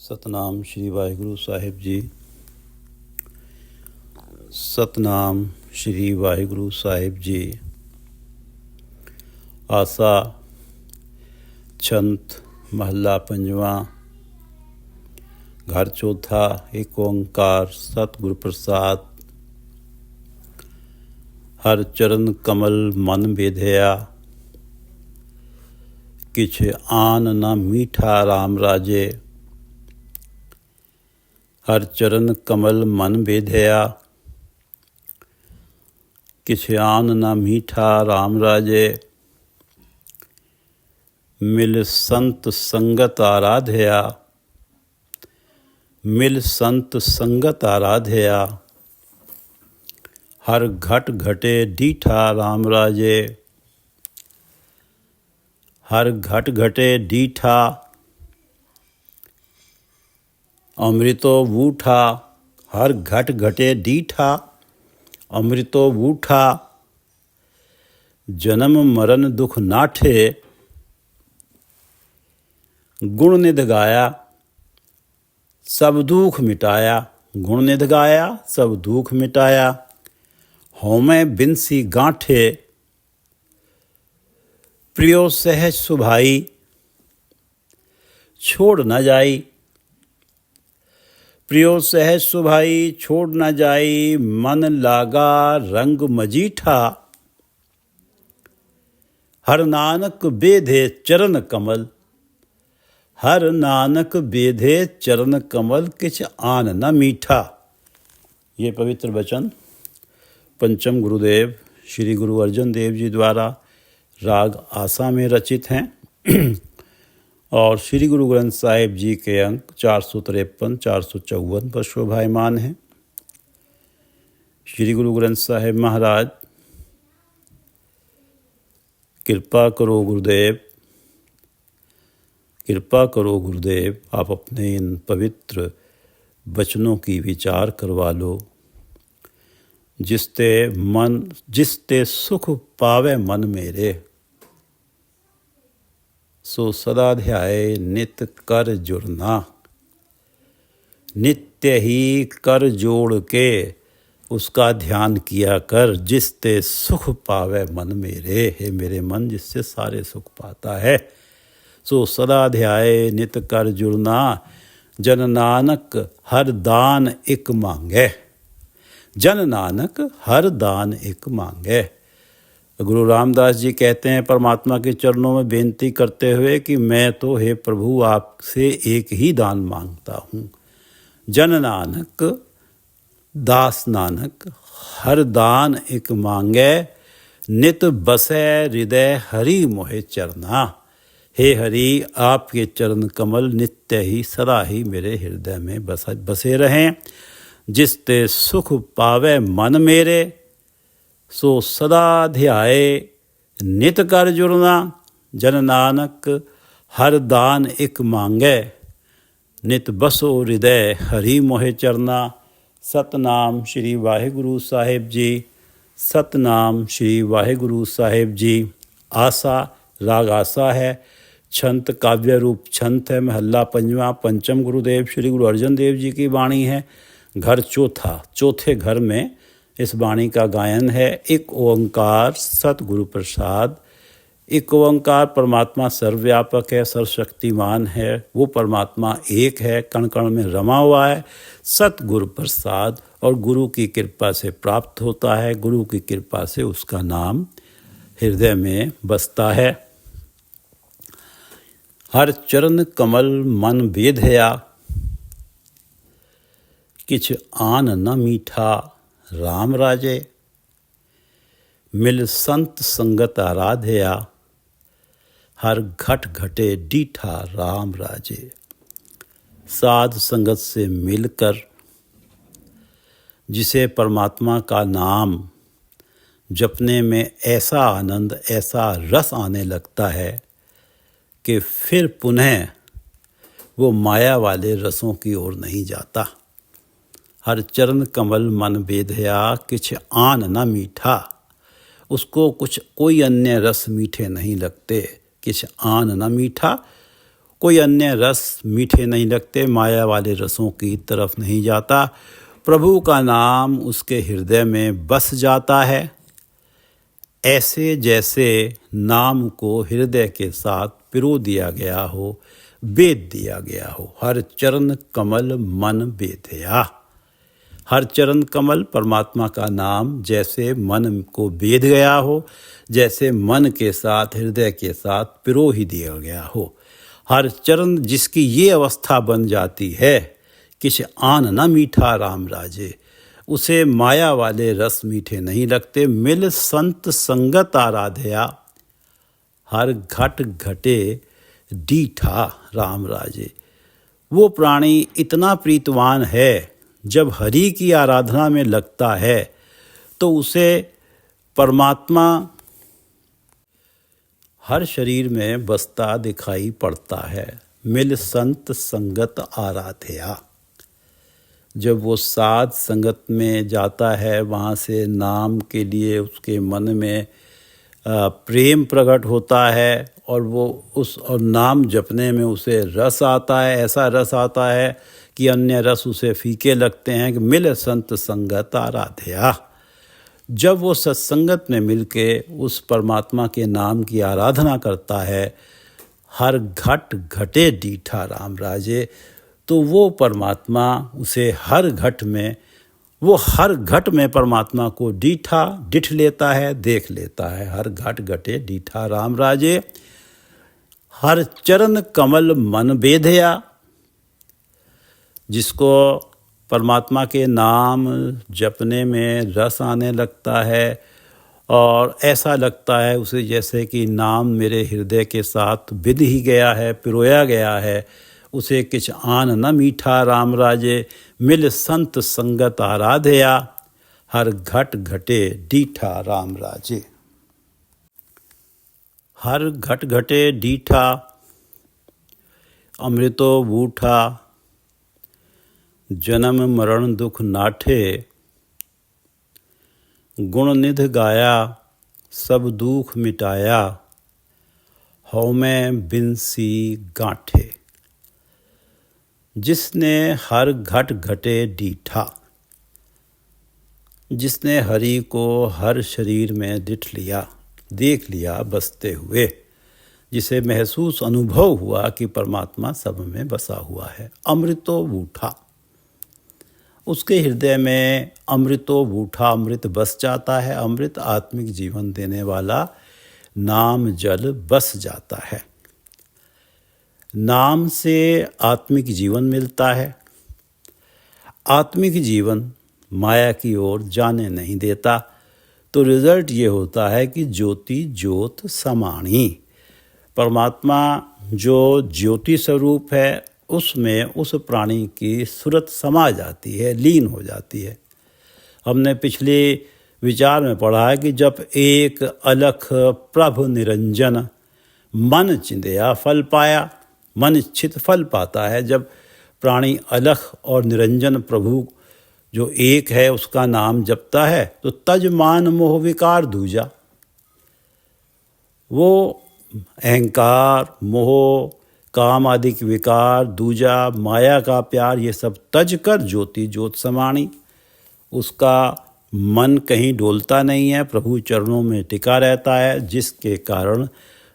ਸਤਨਾਮ ਸ਼੍ਰੀ ਵਾਹਿਗੁਰੂ ਸਾਹਿਬ ਜੀ। ਸਤਨਾਮ ਸ਼੍ਰੀ ਵਾਹਿਗੁਰੂ ਸਾਹਿਬ ਜੀ। ਆਸਾ ਛੰਤ ਮਹੱਲਾ ਪੰਜਵਾਂ। ਘਰ ਚੌਥਾ। ਏਕ ਓੰਕਾਰ ਸਤਿਗੁਰ ਪ੍ਰਸਾਦ। ਹਰ ਚਰਨ ਕਮਲ ਮਨ ਬੇਧਿਆ, ਕਿਛ ਆਨ ਨਾ ਮੀਠਾ ਰਾਮ ਰਾਜੇ। हर चरण कमल मन बेधया, किछ आन न मीठा राम राजे। मिल संत संगत आराध्या, मिल संत संगत आराध्या। हर घट घटे डीठा राम राजे, हर घट घटे डीठा। अमृतो बूठा, हर घट घटे डीठा। अमृतो बूठा, जन्म मरण दुख नाठे। गुण निध गाया, सब दुख मिटाया। गुण निध गाया, सब दुख मिटाया। होमै बिनसी गांठे, प्रियो सहज सुभाई। छोड़ न जाई, प्रियो सहज सुभाई। छोड़ न जाई, मन लागा रंग मजीठा। हर नानक बेधे चरण कमल, हर नानक बेधे चरण कमल। किछ आन न मीठा। ये पवित्र वचन पंचम गुरुदेव श्री गुरु अर्जन देव जी द्वारा राग आसा में रचित हैं और श्री गुरु ग्रंथ साहिब जी के अंक 453, 454 पर शोभायमान हैं। श्री गुरु ग्रंथ साहिब महाराज, कृपा करो गुरुदेव, कृपा करो गुरुदेव। आप अपने इन पवित्र वचनों की विचार करवा लो। जिसते सुख पावे मन मेरे, सो सदा ध्याए नित कर जुड़ना। नित्य ही कर जोड़ के उसका ध्यान किया कर। जिसते सुख पावे मन मेरे, हे मेरे मन जिससे सारे सुख पाता है, सो सदा ध्याए नित कर जुड़ना। जन नानक हर दान एक मांगे, जन नानक हर दान एक मांगे। गुरु रामदास जी कहते हैं परमात्मा के चरणों में बेनती करते हुए कि मैं तो हे प्रभु आपसे एक ही दान मांगता हूँ। जन नानक दास नानक हर दान एक मांगे। नित बसे हृदय हरि मोहे चरना। हे हरि, आपके चरण कमल नित्य ही सदा ही मेरे हृदय में बसे रहें। जिसते सुख पावे मन मेरे, सो सदा ध्याए नित कर जुड़ना। जन नानक हर दान एक मांगे, नित बसो हृदय हरि मोहे चरना। सतनाम श्री वाहिगुरु साहिब जी। सतनाम श्री वाहिगुरु साहिब जी। आसा राग आसा है। छंत काव्य रूप छंत है। महल्ला पंजवा। पंचम गुरुदेव श्री गुरु अर्जन देव जी की वाणी है। घर चौथा, चौथे घर में इस वाणी का गायन है। एक ओंकार सतगुरु प्रसाद। एक ओंकार परमात्मा सर्वव्यापक है, सर्वशक्तिमान है। वो परमात्मा एक है, कण कण में रमा हुआ है। सतगुरु प्रसाद, और गुरु की कृपा से प्राप्त होता है। गुरु की कृपा से उसका नाम हृदय में बसता है। हर चरण कमल मन बेधया, किछ आन न मीठा राम राजे। मिल संत संगत आराध्या, हर घट घटे डीठा राम राजे। साध संगत से मिलकर जिसे परमात्मा का नाम जपने में ऐसा आनंद, ऐसा रस आने लगता है कि फिर पुनः वो माया वाले रसों की ओर नहीं जाता। हर चरण कमल मन बेधया, किछ आन न मीठा। उसको कोई अन्य रस मीठे नहीं लगते। किछ आन न मीठा। कोई अन्य रस मीठे नहीं लगते, माया वाले रसों की तरफ नहीं जाता। प्रभु का नाम उसके हृदय में बस जाता है, ऐसे जैसे नाम को हृदय के साथ पिरो दिया गया हो, बेध दिया गया हो। हर चरण कमल मन बेधया। हर चरण कमल परमात्मा का नाम जैसे मन को बेध गया हो, जैसे मन के साथ हृदय के साथ पिरो ही दिया गया हो। हर चरण जिसकी ये अवस्था बन जाती है, किछ आन न मीठा राम राजे, उसे माया वाले रस मीठे नहीं लगते। मिल संत संगत आराध्या, हर घट घटे डीठा राम राजे। वो प्राणी इतना प्रीतवान है, जब हरि की आराधना में लगता है तो उसे परमात्मा हर शरीर में बसता दिखाई पड़ता है। मिल संत संगत आराध्या, जब वो साध संगत में जाता है, वहाँ से नाम के लिए उसके मन में प्रेम प्रकट होता है, और वो और नाम जपने में उसे रस आता है। ऐसा रस आता है कि अन्य रस उसे फीके लगते हैं। कि मिल संत संगत आराध्या, जब वो सत्संगत में मिलके उस परमात्मा के नाम की आराधना करता है, हर घट घटे डीठा राम राजे, तो वो परमात्मा उसे हर घट में परमात्मा को डिठ लेता है, देख लेता है। हर घट घटे डीठा राम राजे, हर चरण कमल मन बेधया। जिसको परमात्मा के नाम जपने में रस आने लगता है, और ऐसा लगता है उसे जैसे कि नाम मेरे हृदय के साथ बिध ही गया है, पिरोया गया है, उसे किछ आन न मीठा राम राजे। मिल संत संगत आराध्या, हर घट घटे डीठा राम राजे। हर घट घटे डीठा, अमृतो बूठा, जन्म मरण दुख नाठे। गुण निध गाया, सब दुख मिटाया, हौ में बिनसी गांठे। जिसने हर घट घटे डीठा, जिसने हरि को हर शरीर में दिठ लिया, देख लिया बसते हुए, जिसे महसूस अनुभव हुआ कि परमात्मा सब में बसा हुआ है। अमृतो बूठा, उसके हृदय में अमृतो बूठा, अमृत बस जाता है। अमृत आत्मिक जीवन देने वाला नाम जल बस जाता है। नाम से आत्मिक जीवन मिलता है। आत्मिक जीवन माया की ओर जाने नहीं देता, तो रिजल्ट ये होता है कि ज्योति ज्योत समाणी। परमात्मा जो ज्योति स्वरूप है, उसमें उस प्राणी की सूरत समा जाती है, लीन हो जाती है। हमने पिछले विचार में पढ़ा है कि जब एक अलख प्रभ निरंजन मन चिंदया फल पाया, मन इच्छित फल पाता है। जब प्राणी अलख और निरंजन प्रभु जो एक है उसका नाम जपता है, तो तजमान मोह विकार दूजा, वो अहंकार, मोह, काम आदि के विकार, दूजा, माया का प्यार, ये सब तज कर ज्योति ज्योत समाणी। उसका मन कहीं डोलता नहीं है, प्रभु चरणों में टिका रहता है, जिसके कारण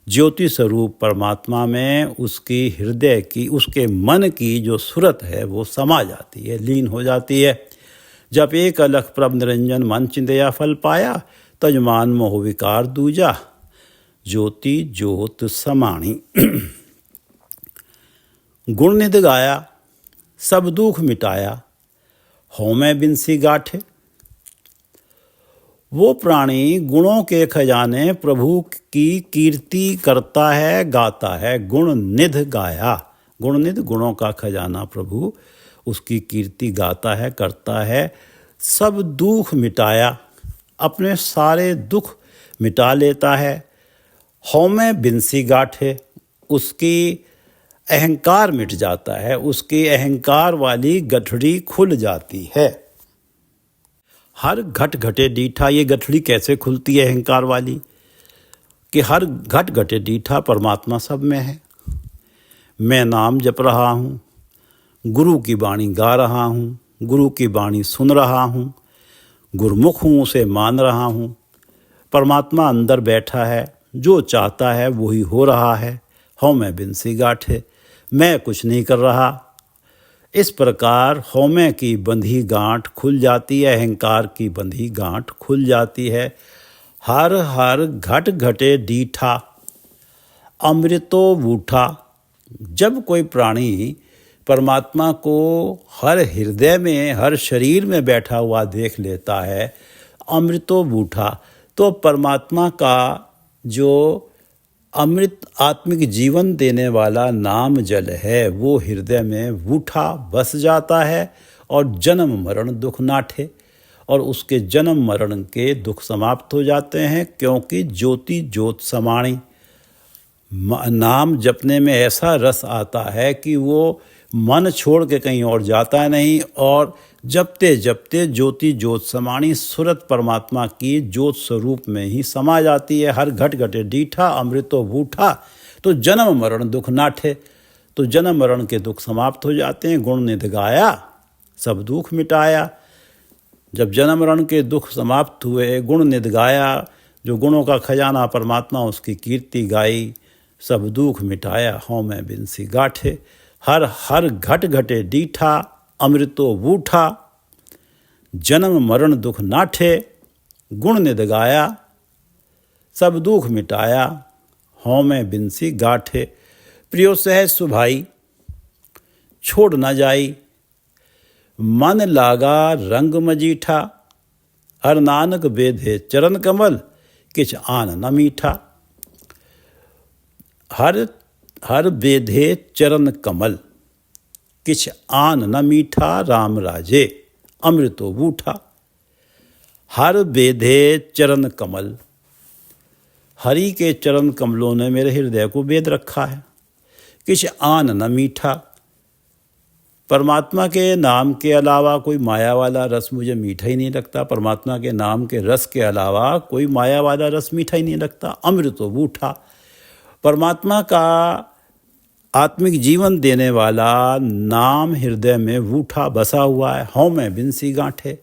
ज्योति स्वरूप परमात्मा में उसकी हृदय की, उसके मन की जो सूरत है वो समा जाती है, लीन हो जाती है। जब एक अलख प्रभ निरंजन मन चिंदया फल पाया, तजमान मोह विकार दूजा, ज्योति ज्योत समाणी। गुण निध गाया, सब दुख मिटाया, हौ में बिनसी गाठे। वो प्राणी गुणों के खजाने प्रभु की कीर्ति करता है, गाता है। गुण निध गाया, गुण निध गुणों का खजाना प्रभु उसकी कीर्ति गाता है, करता है। सब दुख मिटाया, अपने सारे दुख मिटा लेता है। हौ में बिनसी गाठे, उसकी अहंकार मिट जाता है, उसकी अहंकार वाली गठड़ी खुल जाती है। हर घट घटे डीठा, ये गठड़ी कैसे खुलती है अहंकार वाली? कि हर घट घटे डीठा, परमात्मा सब में है। मैं नाम जप रहा हूँ, गुरु की वाणी गा रहा हूँ, गुरु की वाणी सुन रहा हूँ, गुरुमुख हूँ उसे मान रहा हूँ। परमात्मा अंदर बैठा है, जो चाहता है वही हो रहा है। हौ मैं बिनसी गाठे, मैं कुछ नहीं कर रहा। इस प्रकार हौमे की बंधी गांठ खुल जाती है, अहंकार की बंधी गांठ खुल जाती है। हर हर घट घटे डीठा, अमृतो बूठा। जब कोई प्राणी परमात्मा को हर हृदय में, हर शरीर में बैठा हुआ देख लेता है, अमृतो बूठा, तो परमात्मा का जो अमृत आत्मिक जीवन देने वाला नाम जल है वो हृदय में बूठा बस जाता है और जन्म मरण दुख नाठे, और उसके जन्म मरण के दुख समाप्त हो जाते हैं। क्योंकि ज्योति ज्योत समाणी, नाम जपने में ऐसा रस आता है कि वो मन छोड़ के कहीं और जाता नहीं, और जपते जपते ज्योति ज्योत समाणी सुरत परमात्मा की ज्योत स्वरूप में ही समा जाती है। हर घट घटे डीठा, अमृतो बूठा, तो जन्म मरण दुख नाठे, तो जन्म मरण के दुख समाप्त हो जाते हैं। गुण निध गाया, सब दुख मिटाया। जब जन्म मरण के दुख समाप्त हुए, गुण निध गाया, जो गुणों का खजाना परमात्मा, उसकी कीर्ति गाई, सब दुख मिटाया। हौ मैं बिनसी गाठे, हर हर घट घटे डीठा, अमृतो बूठा, जन्म मरण दुख नाठे, गुण निध गाया, सब दुख मिटाया। हौ मैं बिनसी गाठे, प्रियो सहज सुभाई, छोड़ न जाई, मन लागा रंग मजीठा, हर नानक बेधे चरण कमल, किछ आन न मीठा। हर हर बेधे चरण कमल, किछ आन न मीठा, राम राजे अमृतो बूठा। हर बेधे चरण कमल, हरि के चरण कमलों ने मेरे हृदय को बेध रखा है। किछ आन न मीठा, परमात्मा के नाम के अलावा कोई माया वाला रस मुझे मीठा ही नहीं लगता। परमात्मा के नाम के रस के अलावा कोई माया वाला रस मीठा ही नहीं लगता। अमृतो बूठा, परमात्मा का आत्मिक जीवन देने वाला नाम हृदय में बूठा बसा हुआ है। हौ मैं बिनसी गांठे,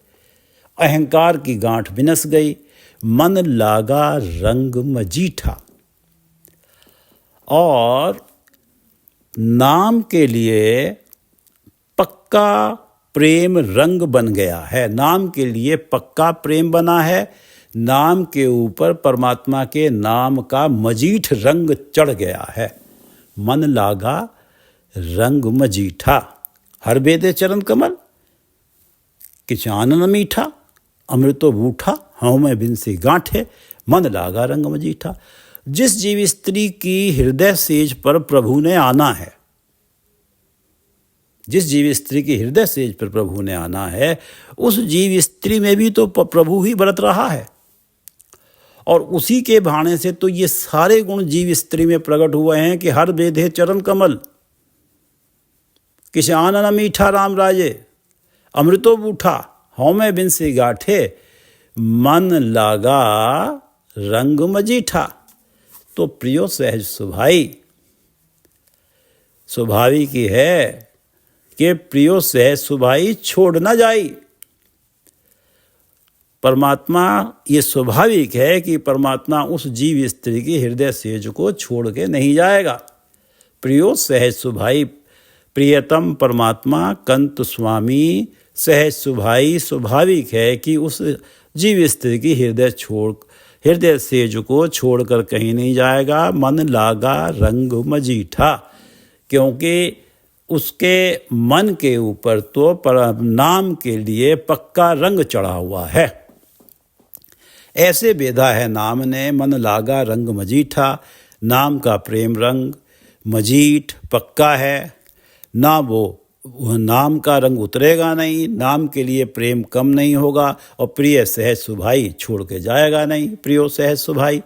अहंकार की गांठ बिनस गई, मन लागा रंग मजीठा। और नाम के लिए पक्का प्रेम रंग बन गया है, नाम के लिए पक्का प्रेम बना है। नाम के ऊपर परमात्मा के नाम का मजीठ रंग चढ़ गया है। मन लागा रंग मजीठा, हर बेदे चरण कमल, किछ आनन मीठा, अमृतो बूठा, हौ मैं बिनसी गांठे, मन लागा रंग मजीठा। जिस जीव स्त्री की हृदय सेज पर प्रभु ने आना है, जिस जीव स्त्री की हृदय सेज पर प्रभु ने आना है, उस जीव स्त्री में भी तो प्रभु ही बरत रहा है, और उसी के भाने से तो ये सारे गुण जीव स्त्री में प्रकट हुए हैं कि हर बेधे चरण कमल, किछ आनन मीठा, राम राजे अमृतो बूठा, हौ मैं बिनसी गाठे, मन लागा रंग मजीठा। तो प्रियो सहज सुभाई, स्वाभाविक ही है कि प्रियो सहज सुभाई छोड़ न जाई। परमात्मा, ये स्वाभाविक है कि परमात्मा उस जीव स्त्री की हृदय सेज को छोड़ के नहीं जाएगा। प्रियो सहज सुभाई, प्रियतम परमात्मा कंत स्वामी सहज सुभाई, स्वाभाविक है कि उस जीव स्त्री की हृदय सेज को छोड़कर कहीं नहीं जाएगा। मन लागा रंग मजीठा, क्योंकि उसके मन के ऊपर तो नाम के लिए पक्का रंग चढ़ा हुआ है। ऐसे बेधा है नाम ने, मन लागा रंग मजीठा। नाम का प्रेम रंग मजीठ पक्का है, ना वो नाम का रंग उतरेगा नहीं, नाम के लिए प्रेम कम नहीं होगा, और प्रिय सहज सुभाई छोड़ के जाएगा नहीं। प्रियो सहज सुभाई,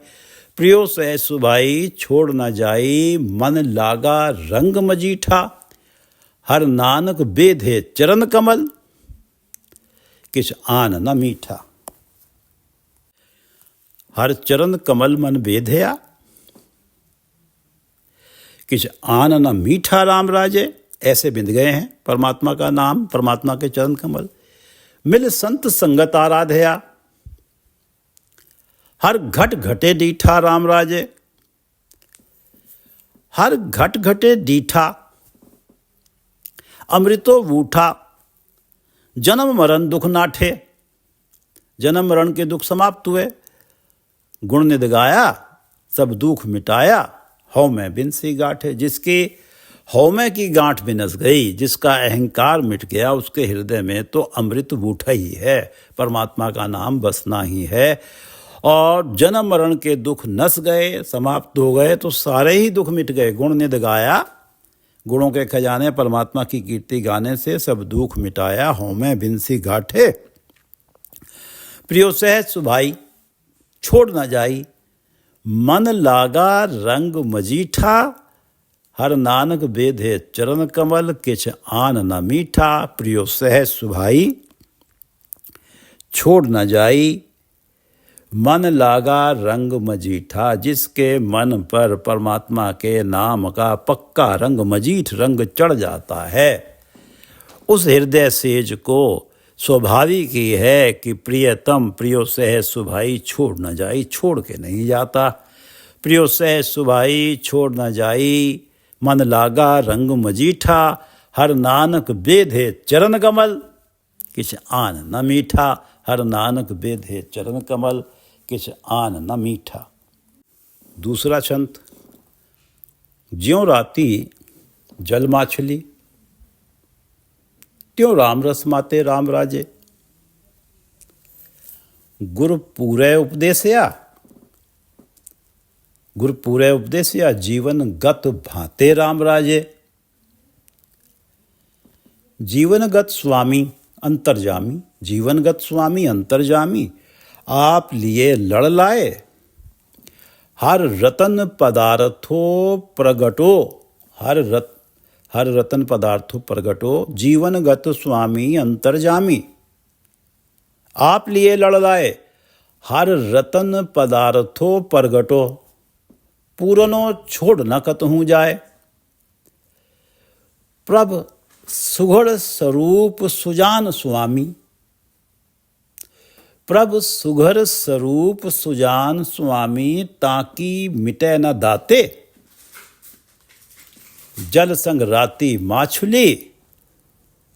प्रियो सहज सुभाई छोड़ न जाई, मन लागा रंग मजीठा, हर नानक बेधे चरण कमल, किछ आन न मीठा। हर चरण कमल मन बेधया, किछ आन न मीठा राम राजे, ऐसे बिंद गए हैं परमात्मा का नाम, परमात्मा के चरण कमल। मिल संत संगत आराधया, हर घट घटे डीठा राम राजे, हर घट घटे डीठा, अमृतो बूठा, जन्म मरण दुख नाठे, जन्म मरण के दुख समाप्त हुए, गुण निध गाया सब दुख मिटाया, हौ में बिनसी गांठे। जिसकी हौ में की गांठ बिनस गई, जिसका अहंकार मिट गया, उसके हृदय में तो अमृत बूठा ही है, परमात्मा का नाम बसना ही है। और जन्म मरण के दुख नस गए, समाप्त हो गए, तो सारे ही दुख मिट गए। गुण निध गाया, गुणों के खजाने परमात्मा की कीर्ति गाने से सब दुख मिटाया, हौ में बिनसी गांठे। प्रियो सहज सुभाई छोड़ न जाई, मन लागा रंग मजीठा, हर नानक बेधे चरण कमल, किछ आन न मीठा। प्रियो सहज सुभाई छोड़ न जाई, मन लागा रंग मजीठा। जिसके मन पर परमात्मा के नाम का पक्का रंग, मजीठ रंग चढ़ जाता है, उस हृदय सेज को स्वाभाविक ही है कि प्रियतम प्रियो सहज सुभाई छोड़ न जाई, छोड़ के नहीं जाता। प्रियो सहज सुभाई छोड़ न जाई, मन लागा रंग मजीठा, हर नानक बेधे चरण कमल, किछ आन न मीठा। हर नानक बेधे चरण कमल, किछ आन न मीठा। दूसरा छंद, ज्यों राती जल माछली, त्यों राम रस माते राम राजे, गुर पूरे उपदेशया, गुर पूरे उपदेशया, जीवन गत भाते राम राजे। जीवनगत स्वामी अंतर्जामी, जीवनगत स्वामी अंतर्जामी, आप लिए लड़ लाए, हर रतन पदार्थो प्रगटो, हर रतन पदार्थो प्रगटो, जीवनगत स्वामी अंतर्जामी, आप लिए लड़ लाए, हर रतन पदार्थो प्रगटो, पूरनो छोड़ न कतहूँ जाए। प्रभ सुघड़ स्वरूप सुजान स्वामी, प्रभ सुघर स्वरूप सुजान स्वामी, ताकि मिटे न दाते, जल संग राती माछुली,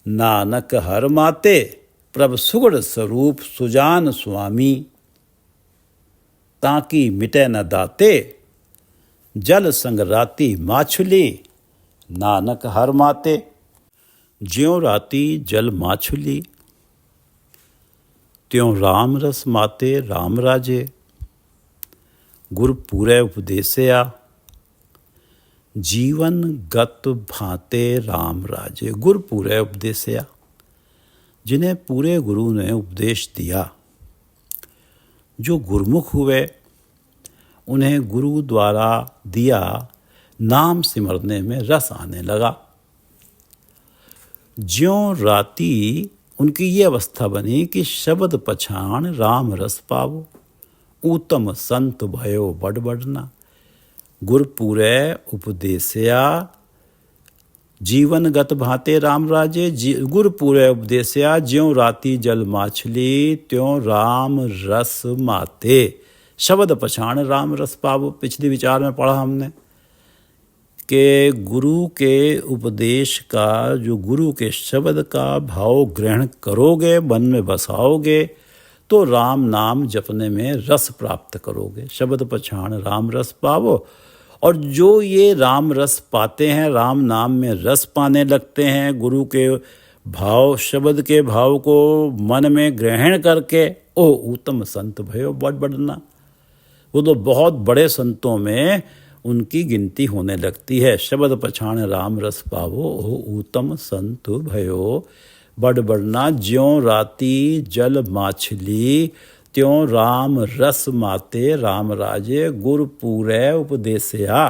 नानक हर माते। प्रभ सुघड़ स्वरूप सुजान स्वामी, ताकि मिटे न दाते, जल संग राती माछुली, नानक हर माते। ज्यों राती जल माछुली, त्यों राम रस माते राम राजे, गुर पूरे उपदेशया, जीवन गत भाते राम राजे। गुर पूरे उपदेशया, जिन्हें पूरे गुरु ने उपदेश दिया, जो गुरमुख हुए, उन्हें गुरु द्वारा दिया नाम सिमरने में रस आने लगा। ज्यों राती उनकी ये अवस्था बनी कि शब्द पछाण राम रस पावो, उत्तम संत भयो बड़ बढ़ना। गुर पूरे उपदेशया, जीवन गत भाते राम राजे। गुर पूरे उपदेशया, ज्यों राती जल माछली, त्यों राम रस माते। शब्द पछाण राम रस पावो। पिछले विचार में पढ़ा हमने कि गुरु के उपदेश का, जो गुरु के शब्द का भाव ग्रहण करोगे, मन में बसाओगे, तो राम नाम जपने में रस प्राप्त करोगे। शब्द पछाण राम रस पावो। और जो ये राम रस पाते हैं, राम नाम में रस पाने लगते हैं, गुरु के भाव, शब्द के भाव को मन में ग्रहण करके, ओ उत्तम संत भयो बड़ बढ़ना। वो तो बहुत बड़े संतों में उनकी गिनती होने लगती है। शब्द पछाण राम रस पावो, ओ उत्तम संत भयो बड़ बढ़ना। ज्यों राती जल माछली, त्यों राम रस माते राम राजे। गुर पूरे उपदेशया,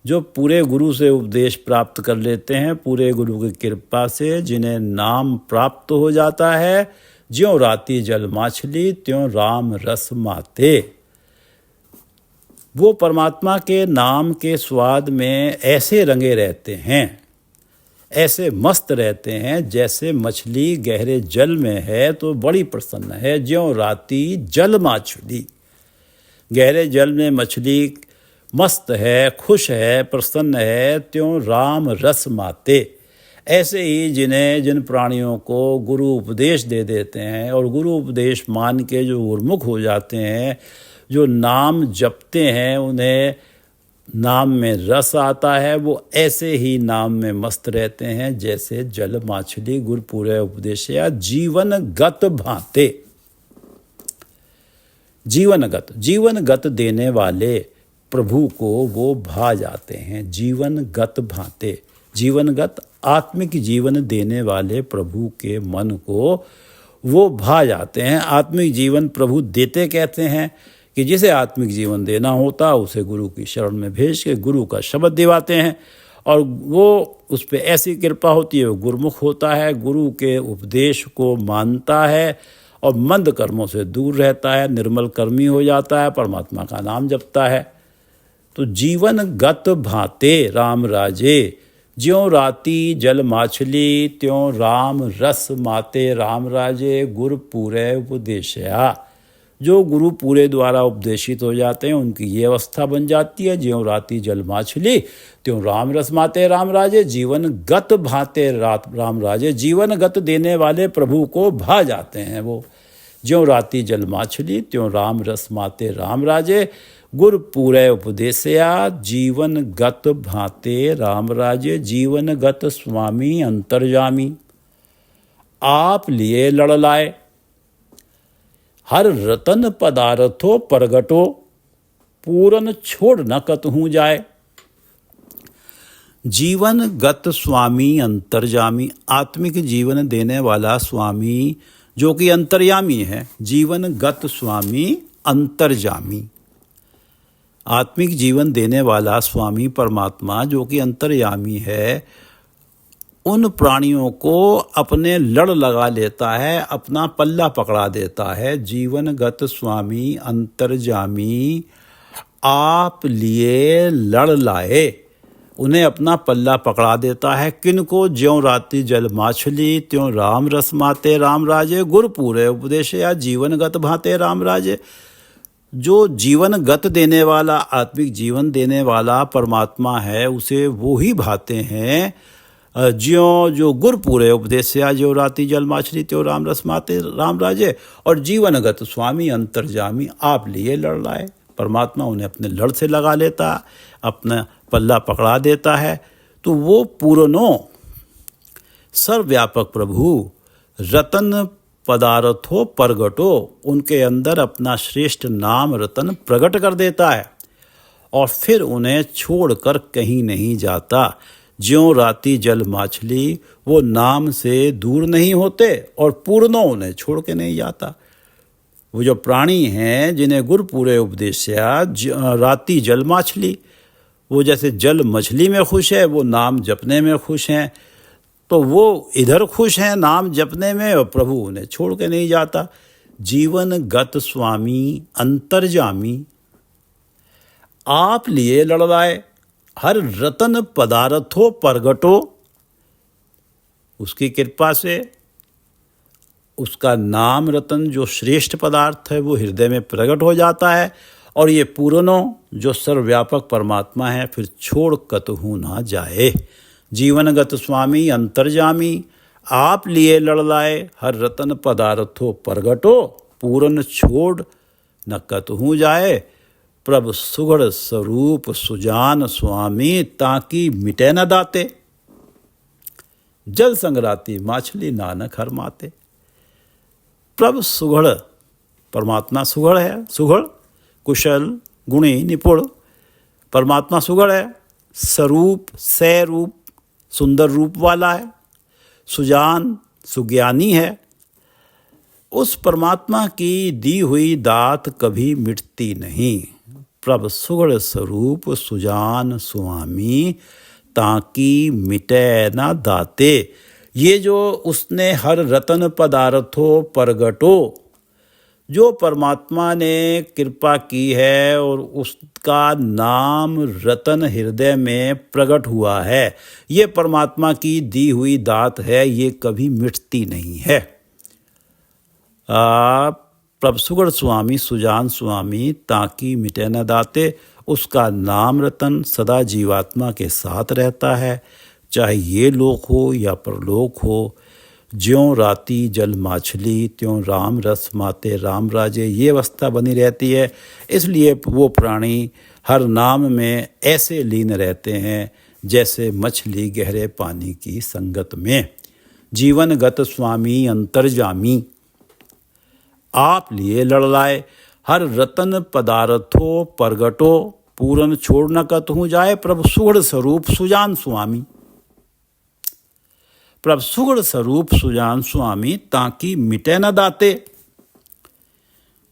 जो पूरे गुरु से उपदेश प्राप्त कर लेते हैं, पूरे गुरु की कृपा से जिन्हें नाम प्राप्त हो जाता है, ज्यों राती जल माछली, त्यों राम रस माते। वो परमात्मा के नाम के स्वाद में ऐसे रंगे रहते हैं, ऐसे मस्त रहते हैं जैसे मछली गहरे जल में है तो बड़ी प्रसन्न है, ज्यों राती जल माछली। गहरे जल में मछली मस्त है, खुश है, प्रसन्न है, त्यों राम रस माते। ऐसे ही जिन प्राणियों को गुरु उपदेश दे देते हैं और गुरु उपदेश मान के जो उन्मुख हो जाते हैं, जो नाम जपते हैं, उन्हें नाम में रस आता है, वो ऐसे ही नाम में मस्त रहते हैं जैसे जल माछली गुर पूरे उपदेश या जीवन गत भांते। जीवन गत देने वाले प्रभु को वो भा जाते हैं। जीवन गत भांते, जीवनगत आत्मिक जीवन देने वाले प्रभु के मन को वो भा जाते हैं। आत्मिक जीवन प्रभु देते कहते हैं कि जिसे आत्मिक जीवन देना होता उसे गुरु की शरण में भेज के गुरु का शब्द दिवाते हैं और वो उस पर ऐसी कृपा होती है, वो गुरुमुख होता है, गुरु के उपदेश को मानता है और मंद कर्मों से दूर रहता है, निर्मल कर्मी हो जाता है, परमात्मा का नाम जपता है। तो जीवन गत भाते राम राजे, ज्यों राती जल माछली त्यों राम रस माते। राम राजे गुरु पूरे उपदेशया, जो गुरु पूरे द्वारा उपदेशित हो जाते हैं उनकी ये अवस्था बन जाती है, ज्यों राती जल माछली त्यों राम रस माते। राम राजे जीवन गत भाते राम राजे, जीवन गत देने वाले प्रभु को भा जाते हैं वो। ज्यों राती जल माछली त्यों राम रस माते। राम राजे गुर पूरे उपदेशया, जीवन गत भाते राम राजे। जीवन गत स्वामी अंतर्जामी, आप लिए लड़ लाए, हर रतन पदार्थो प्रगटो, पूरन छोड़ न कतहूँ जाए। जीवन गत स्वामी अंतर्जामी, आत्मिक जीवन देने वाला स्वामी जो कि अंतर्यामी है। जीवन गत स्वामी अंतर्जामी, आत्मिक जीवन देने वाला स्वामी परमात्मा जो कि अंतर्यामी है, उन प्राणियों को अपने लड़ लगा लेता है, अपना पल्ला पकड़ा देता है। जीवन गत स्वामी अंतर्जामी, आप लिए लड़ लाए, उन्हें अपना पल्ला पकड़ा देता है। किनको? ज्यों राती जल माछली त्यों राम रस माते। राम राजे गुर पूरे उपदेश या जीवन गत भाते राम राजे, जो जीवन गत देने वाला, आत्मिक जीवन देने वाला परमात्मा है, उसे वो ही भाते हैं ज्यों जो गुर पूरे उपदेश या जो राती जल माछली त्यों राम रस माते राम राजे। और जीवनगत स्वामी अंतर्जामी, आप लिए लड़ लाए, परमात्मा उन्हें अपने लड़ से लगा लेता, अपना पल्ला पकड़ा देता है। तो वो पूर्णो सर्वव्यापक प्रभु रतन पदार्थो प्रगटो, उनके अंदर अपना श्रेष्ठ नाम रतन प्रकट कर देता है और फिर उन्हें छोड़कर कहीं नहीं जाता। ज्यों राती जल माछली, वो नाम से दूर नहीं होते और पूर्णों उन्हें छोड़ के नहीं जाता। वो जो प्राणी हैं जिन्हें गुर पूरे उपदेशया राती जल माछली, वो जैसे जल मछली में खुश है, वो नाम जपने में खुश हैं, तो वो इधर खुश हैं नाम जपने में और प्रभु उन्हें छोड़ के नहीं जाता। जीवन गत स्वामी अंतर्जामी, आप लिए लड़ लाए, हर रतन पदार्थो प्रगटो, उसकी कृपा से उसका नाम रतन जो श्रेष्ठ पदार्थ है वो हृदय में प्रकट हो जाता है और ये पूर्णों जो सर्वव्यापक परमात्मा है फिर छोड़ कतहु ना जाए। जीवनगत स्वामी अंतर्जामी, आप लिए लड़ लाए, हर रतन पदार्थो प्रगटो, पूरन छोड़ न कतहु जाए। प्रभ सुगढ़ स्वरूप सुजान स्वामी, ताकि मिटे न दाते। जल संगराती माछली नानक हर माते। प्रभ सुगढ़, परमात्मा सुगढ़ है, सुगढ़ कुशल गुणी निपुण, परमात्मा सुगढ़ है, स्वरूप सै रूप सुंदर रूप वाला है, सुजान सुज्ञानी है। उस परमात्मा की दी हुई दात कभी मिटती नहीं। प्रभ सुगढ़ स्वरूप सुजान स्वामी, ताकि मिटे न दाते। ये जो उसने हर रतन पदार्थो प्रगटो, जो परमात्मा ने कृपा की है और उसका नाम रतन हृदय में प्रकट हुआ है, ये परमात्मा की दी हुई दात है, ये कभी मिटती नहीं है। प्रभ सुगढ़ स्वामी सुजान स्वामी ताकि मिटे न दाते, उसका नाम रतन सदा जीवात्मा के साथ रहता है, चाहे ये लोक हो या परलोक हो। ज्यों राती जल माछली त्यों राम रस माते राम राजे, ये अवस्था बनी रहती है। इसलिए वो प्राणी हर नाम में ऐसे लीन रहते हैं जैसे मछली गहरे पानी की संगत में। जीवनगत स्वामी अंतर्जामी आप लिए लड़लाए, हर रतन पदार्थो प्रगटो पूरन छोड़ न कतहु जाए। प्रभु सुगढ़ स्वरूप सुजान स्वामी, प्रभ सुगढ़ स्वरूप सुजान स्वामी ताकि मिटे न दाते।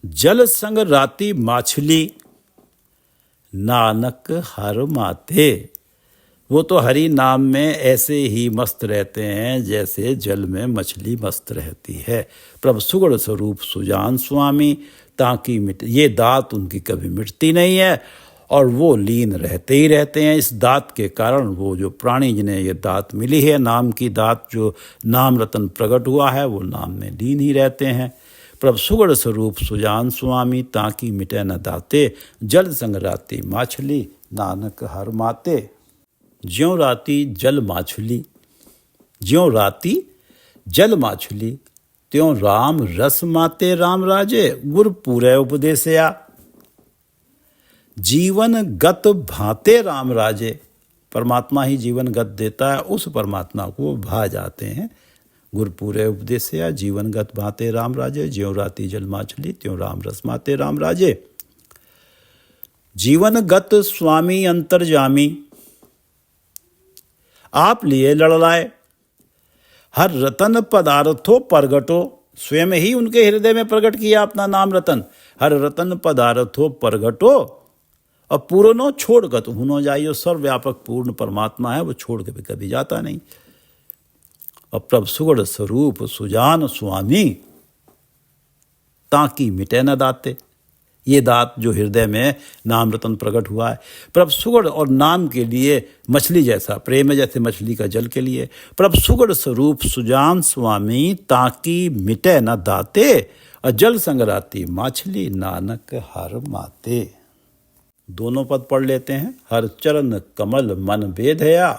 जल संग राती माछली नानक हर माते, वो तो हरि नाम में ऐसे ही मस्त रहते हैं जैसे जल में मछली मस्त रहती है। प्रभ सुगढ़ स्वरूप सुजान स्वामी ताकि मिटे, ये दात उनकी कभी मिटती नहीं है और वो लीन रहते ही रहते हैं। इस दात के कारण वो जो प्राणी जिन्हें ये दात मिली है, नाम की दात, जो नाम रतन प्रकट हुआ है, वो नाम में लीन ही रहते हैं। प्रभ सुगढ़ स्वरूप सुजान स्वामी ताकि मिटे न दाते, जल संग राती माछली नानक हर माते। ज्यों राती जल माछली, ज्यों राती जल माछली त्यों राम रस माते राम राजे, गुर पूरे उपदेशया। जीवन गत भाते राम राजे, परमात्मा ही जीवन गत देता है, उस परमात्मा को भा जाते हैं। गुरपूरे उपदेशया जीवन गत भाते राम राजे, ज्यों राती जल माछली त्यों राम रस माते राम राजे। जीवन गत स्वामी अंतर्जामी आप लिए लड़लाए, हर रतन पदार्थो प्रगटो, स्वयं ही उनके हृदय में प्रकट किया अपना नाम रतन। हर रतन पदार्थो प्रगटो और पूर्णो छोड़ कर तुम न जाइयो, सर्वव्यापक पूर्ण परमात्मा है, वो छोड़ के भी कभी जाता नहीं। और प्रभ सुगढ़ स्वरूप सुजान स्वामी ताकि मिटे न दाते, ये दात जो हृदय में नाम रतन प्रकट हुआ है। प्रभ सुगढ़ और नाम के लिए मछली जैसा प्रेम है, जैसे मछली का जल के लिए। प्रभ सुगढ़ स्वरूप सुजान स्वामी ताकि मिटे न दाते, और जल संग राती माछली नानक हर माते। दोनों पद पढ़ लेते हैं। हर चरण कमल मन बेधया,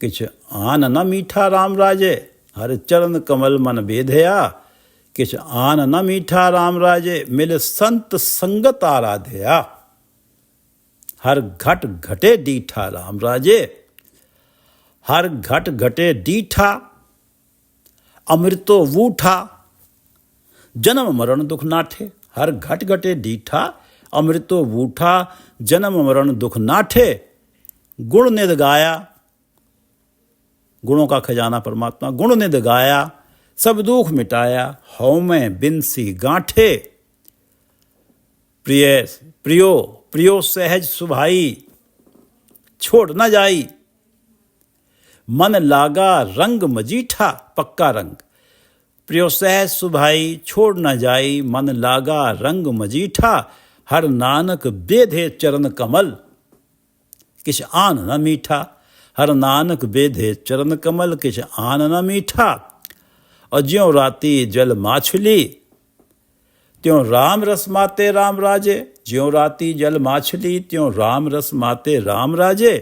किछ आन न मीठा राम राजे। हर चरण कमल मन बेधया, किछ आन न मीठा राम राजे। मिल संत संगत आराधया, हर घट घटे डीठा राम राजे। हर घट घटे डीठा, अमृतो वूठा, जन्म मरण दुख नाठे। हर घट घटे डीठा, अमृतो वूठा, जन्म मरण दुख नाठे। गुण निध गाया, गुणों का खजाना परमात्मा, गुण निध गाया, सब दुख मिटाया। हौ में बिनसी गांठे, प्रिय प्रियो प्रियो सहज सुभाई, छोड़ न जाई। मन लागा रंग मजीठा, पक्का रंग। प्रियो सहज सुभाई, छोड़ न जाई। मन लागा रंग मजीठा, हर नानक बेधे चरण कमल, किछ आन न मीठा। हर नानक बेधे चरण कमल, किछ आन न मीठा। और ज्यों राती जल माछली त्यों राम रस माते राम राजे। ज्यों राती जल माछली त्यों राम रस माते राम राजे।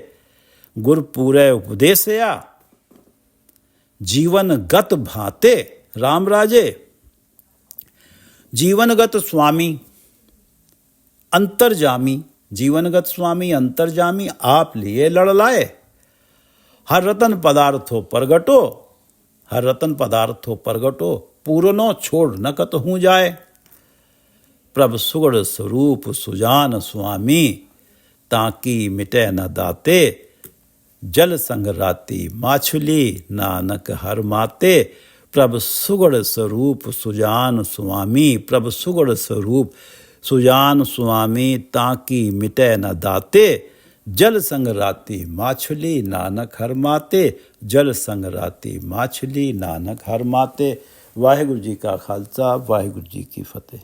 गुर पूरे उपदेशया, जीवन गत भाते राम राजे। जीवनगत स्वामी अंतर्जामी, जीवनगत स्वामी अंतर्जामी आप लिए लड़लाए। हर रतन पदार्थो प्रगटो, हर रतन पदार्थो प्रगटो, पूरनो छोड़ न कतहु जाए। प्रभ सुगढ़ स्वरूप सुजान स्वामी ताकि मिटे न दाते। जल संग राती माछली नानक हर माते। प्रभ सुगढ़ स्वरूप सुजान स्वामी, प्रभ सुगढ़ स्वरूप सुजान स्वामी ताकि मिटे न दाते। जल संग राती माछली नानक हर माते। जल संग राती माछली नानक हर माते। ਵਾਹਿਗੁਰੂ ਜੀ ਕਾ ਖਾਲਸਾ ਵਾਹਿਗੁਰੂ ਜੀ ਕੀ ਫਤਿਹ।